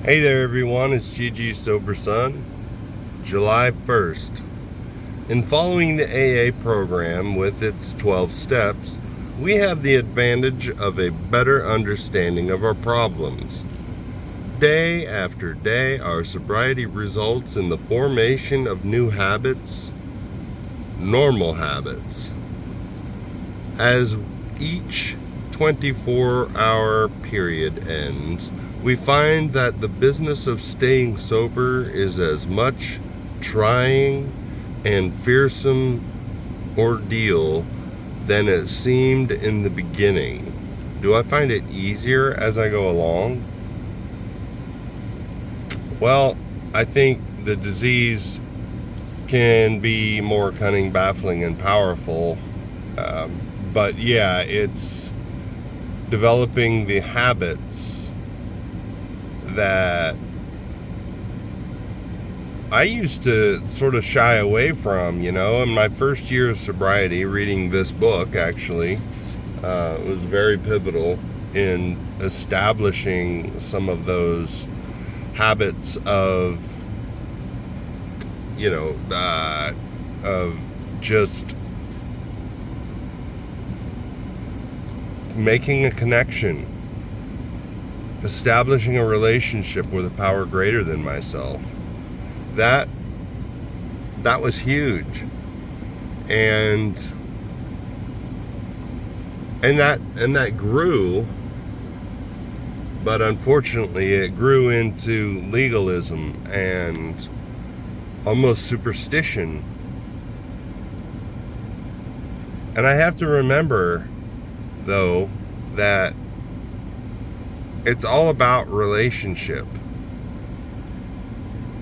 Hey there, everyone. It's GG Sober Son, July 1st. In following the AA program with its 12 steps, we have the advantage of a better understanding of our problems. Day after day, our sobriety results in the formation of new habits, normal habits. As each 24-hour period ends, we find that the business of staying sober is as much trying and fearsome ordeal than it seemed in the beginning. Do I find it easier as I go along? Well, I think the disease can be more cunning, baffling, and powerful. But yeah, it's developing the habits that I used to sort of shy away from, in my first year of sobriety. Reading this book actually was very pivotal in establishing some of those habits of just making a connection, establishing a relationship with a power greater than myself. That was huge, and that grew, but unfortunately it grew into legalism and almost superstition. And I have to remember, though, that it's all about relationship.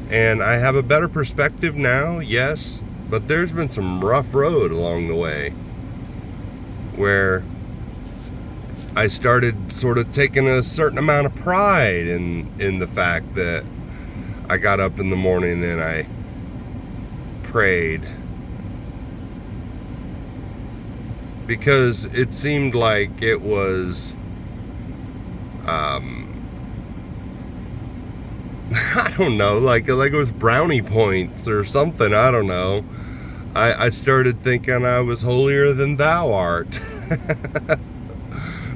And I have a better perspective now, yes, but there's been some rough road along the way where I started sort of taking a certain amount of pride in the fact that I got up in the morning and I prayed, because it seemed like it was I don't know, like it was brownie points or something. I don't know. I started thinking I was holier than thou art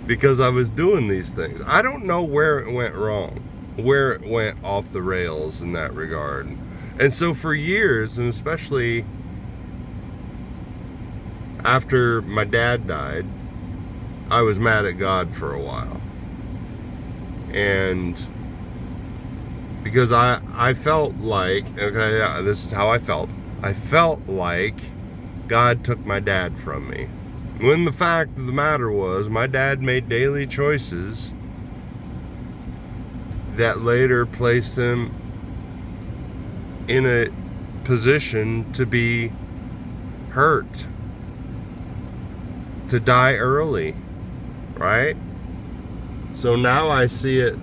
because I was doing these things. I don't know where it went wrong, where it went off the rails in that regard. And so for years, and especially after my dad died, I was mad at God for a while. And because I felt like, okay, yeah, this is how I felt. I felt like God took my dad from me. When the fact of the matter was, my dad made daily choices that later placed him in a position to be hurt, to die early, right? So now I see it,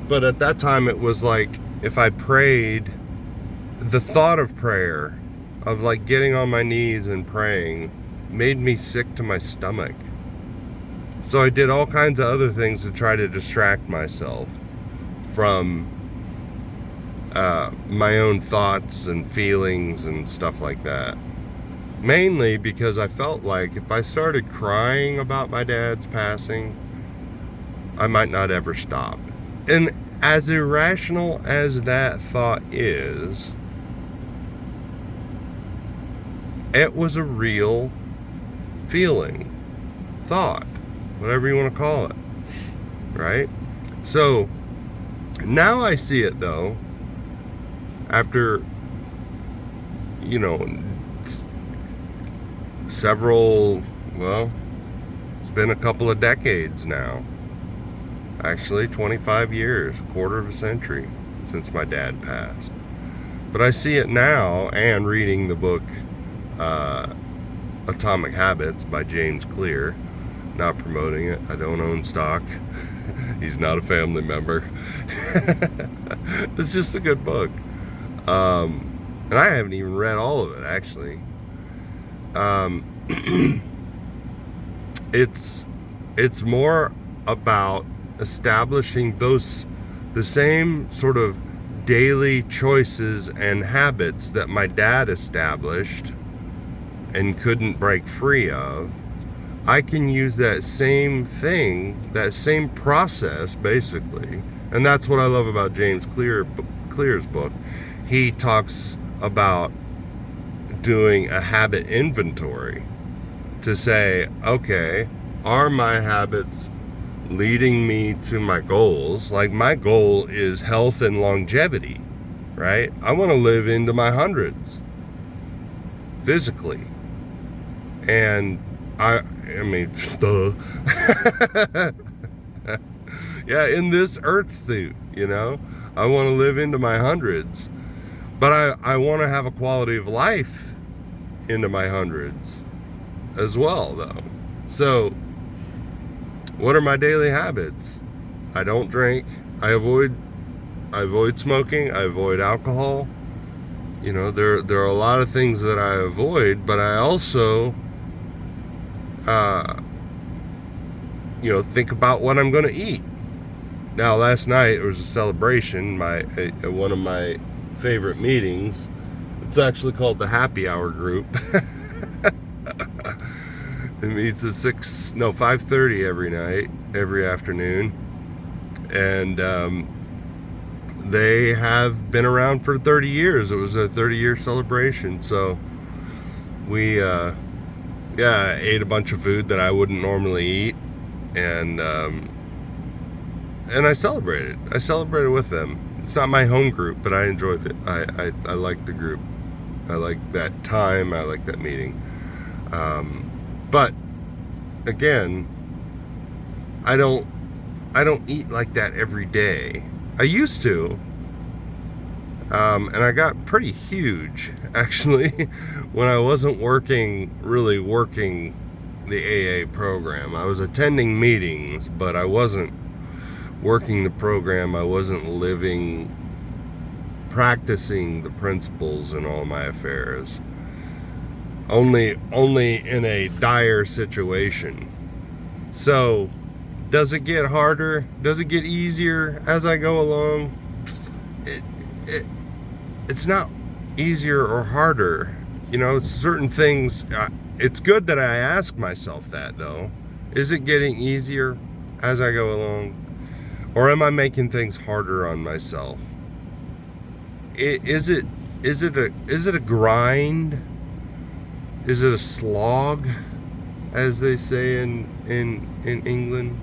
but at that time it was like, if I prayed, the thought of prayer, of like getting on my knees and praying, made me sick to my stomach. So I did all kinds of other things to try to distract myself from my own thoughts and feelings and stuff like that. Mainly because I felt like if I started crying about my dad's passing, I might not ever stop. And as irrational as that thought is, it was a real feeling, thought, whatever you want to call it, right? So now I see it, though, after several, well, it's been a couple of decades now. Actually, 25 years, a quarter of a century since my dad passed. But I see it now, and reading the book Atomic Habits by James Clear. Not promoting it. I don't own stock. He's not a family member. It's just a good book. And I haven't even read all of it, actually. It's more about establishing those The same sort of daily choices and habits that my dad established and couldn't break free of, I can use that same thing, that same process, basically. And that's what I love about James Clear's book. He talks about doing a habit inventory to say, okay, are my habits leading me to my goals? Like, my goal is health and longevity, right? I want to live into my hundreds physically. And I mean, duh. Yeah, in this earth suit, I want to live into my hundreds. But I want to have a quality of life into my hundreds as well, though. So, what are my daily habits? I don't drink. I avoid smoking. I avoid alcohol. There are a lot of things that I avoid, but I also think about what I'm going to eat. Now, last night it was a celebration. One of my favorite meetings. It's actually called the Happy Hour Group. It meets at 5:30 every night, every afternoon, and they have been around for 30 years. It was a 30-year celebration, so we ate a bunch of food that I wouldn't normally eat, and I celebrated. I celebrated with them. It's not my home group, but I enjoyed it. I like the group. I like that time. I like that meeting. But again, I don't eat like that every day. I used to. And I got pretty huge, actually, when I wasn't really working the AA program. I was attending meetings, but I wasn't working the program. I wasn't practicing the principles in all my affairs. Only in a dire situation. So, does it get harder? Does it get easier as I go along? It's not easier or harder. Certain things, it's good that I ask myself that, though. Is it getting easier as I go along? Or am I making things harder on myself? Is it a grind? Is it a slog, as they say in England?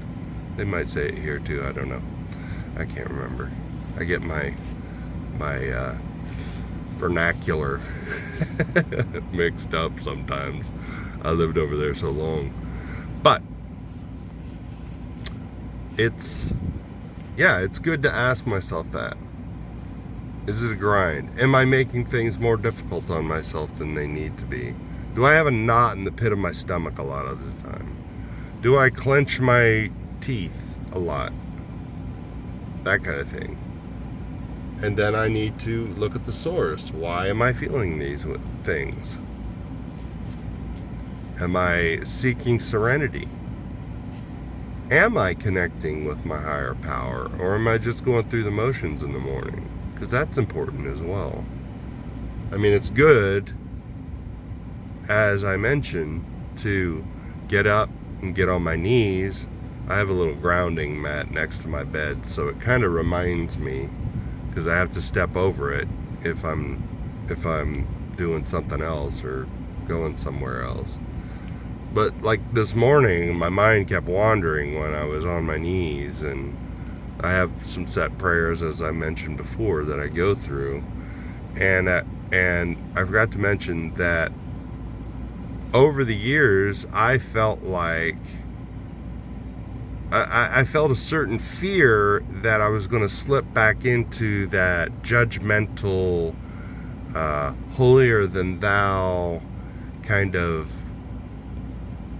They might say it here too. I don't know. I can't remember. I get my vernacular mixed up sometimes. I lived over there so long. But it's good to ask myself that. Is it a grind? Am I making things more difficult on myself than they need to be? Do I have a knot in the pit of my stomach a lot of the time? Do I clench my teeth a lot? That kind of thing. And then I need to look at the source. Why am I feeling these things? Am I seeking serenity? Am I connecting with my higher power? Or am I just going through the motions in the morning? Because that's important as well. I mean, it's good, as I mentioned, to get up and get on my knees. I have a little grounding mat next to my bed, so it kind of reminds me, because I have to step over it if I'm doing something else or going somewhere else. But like this morning, my mind kept wandering when I was on my knees, and I have some set prayers, as I mentioned before, that I go through, and I forgot to mention that over the years I felt like I felt a certain fear that I was going to slip back into that judgmental, holier than thou kind of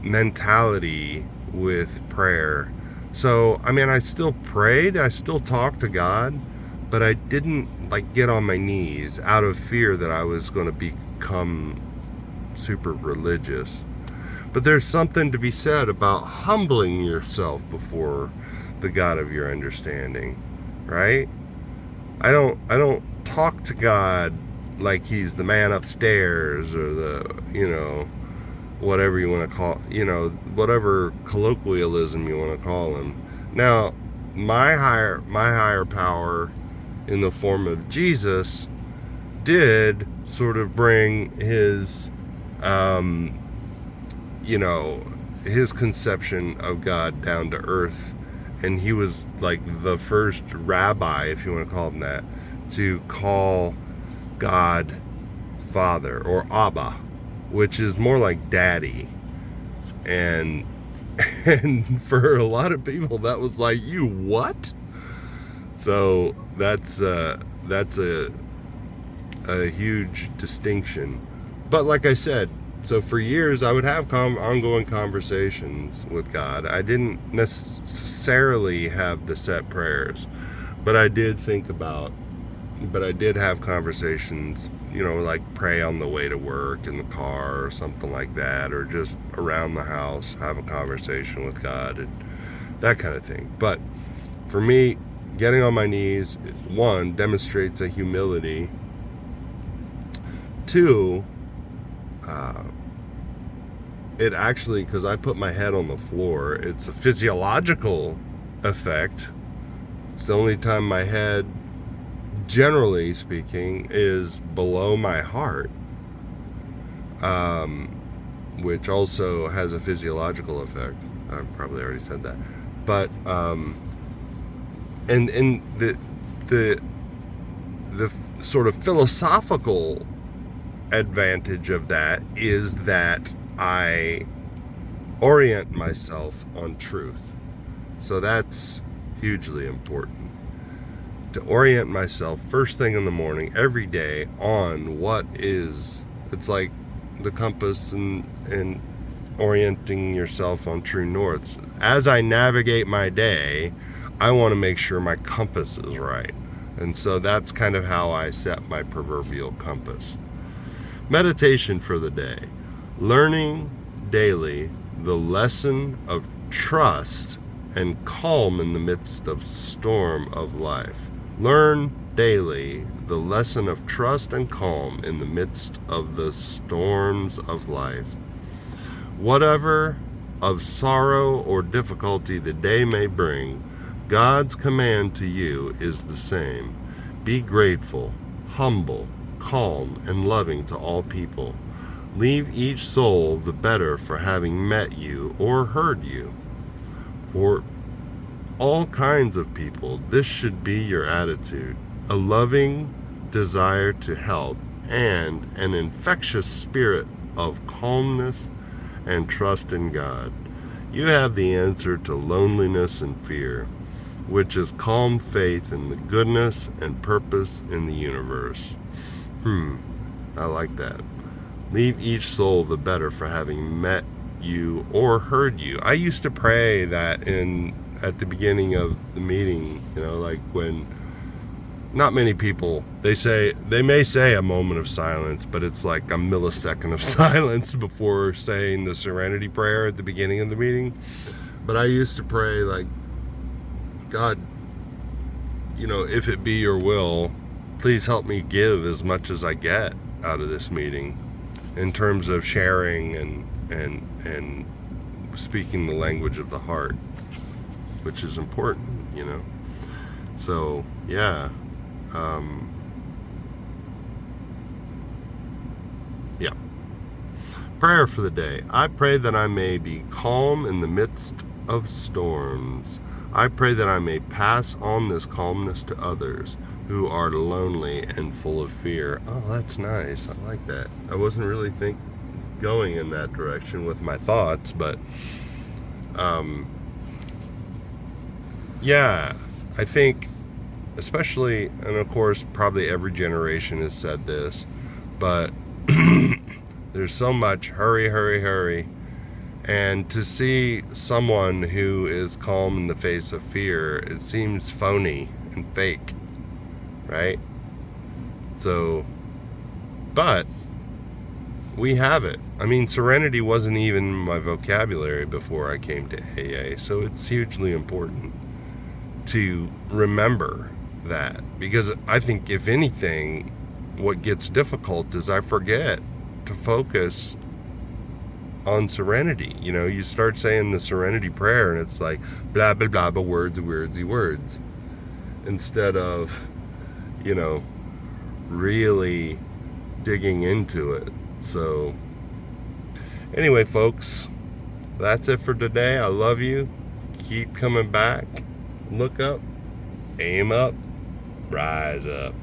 mentality with prayer. So, I mean, I still prayed, I still talked to God, but I didn't get on my knees out of fear that I was going to become super religious. But there's something to be said about humbling yourself before the God of your understanding right? I don't talk to God like he's the man upstairs or the, whatever you want to call, whatever colloquialism you want to call him. Now, my higher power in the form of Jesus did sort of bring his his conception of God down to earth, and he was like the first rabbi, if you want to call him that, to call God Father, or Abba, which is more like daddy. And for a lot of people that was like, you what? So that's a huge distinction. But like I said, so for years I would have ongoing conversations with God. I didn't necessarily have the set prayers, but I did have conversations, like pray on the way to work in the car or something like that, or just around the house, have a conversation with God and that kind of thing. But for me, getting on my knees, one, demonstrates a humility. Two, it actually, because I put my head on the floor, it's a physiological effect. It's the only time my head, generally speaking, is below my heart, which also has a physiological effect. I probably already said that, but and the sort of philosophical advantage of that is that I orient myself on truth. So that's hugely important. To orient myself first thing in the morning, every day, on what is, it's like the compass and orienting yourself on true norths. As I navigate my day, I want to make sure my compass is right. And so that's kind of how I set my proverbial compass. Meditation for the day. Learning daily the lesson of trust and calm in the midst of storm of life. Learn daily the lesson of trust and calm in the midst of the storms of life. Whatever of sorrow or difficulty the day may bring, God's command to you is the same. Be grateful, humble, calm, and loving to all people. Leave each soul the better for having met you or heard you. For all kinds of people, this should be your attitude: a loving desire to help and an infectious spirit of calmness and trust in God. You have the answer to loneliness and fear, which is calm faith in the goodness and purpose in the universe. I like that. Leave each soul the better for having met you or heard you. I used to pray that at the beginning of the meeting, like when not many people, they may say a moment of silence, but it's like a millisecond of silence before saying the serenity prayer at the beginning of the meeting. But I used to pray like, God, if it be your will, please help me give as much as I get out of this meeting in terms of sharing and speaking the language of the heart, which is important, So, yeah. Prayer for the day. I pray that I may be calm in the midst of storms. I pray that I may pass on this calmness to others who are lonely and full of fear. Oh, that's nice. I like that. I wasn't really going in that direction with my thoughts, but I think especially, and of course probably every generation has said this, but there's so much hurry, and to see someone who is calm in the face of fear, it seems phony and fake, right? So, but we have it. I mean, serenity wasn't even my vocabulary before I came to AA, so it's hugely important to remember that, because I think if anything, what gets difficult is I forget to focus on serenity. You know, you start saying the serenity prayer and it's like blah blah blah, but words, instead of, you know, really digging into it. So anyway, folks, that's it for today. I love you. Keep coming back. Look up, aim up, rise up.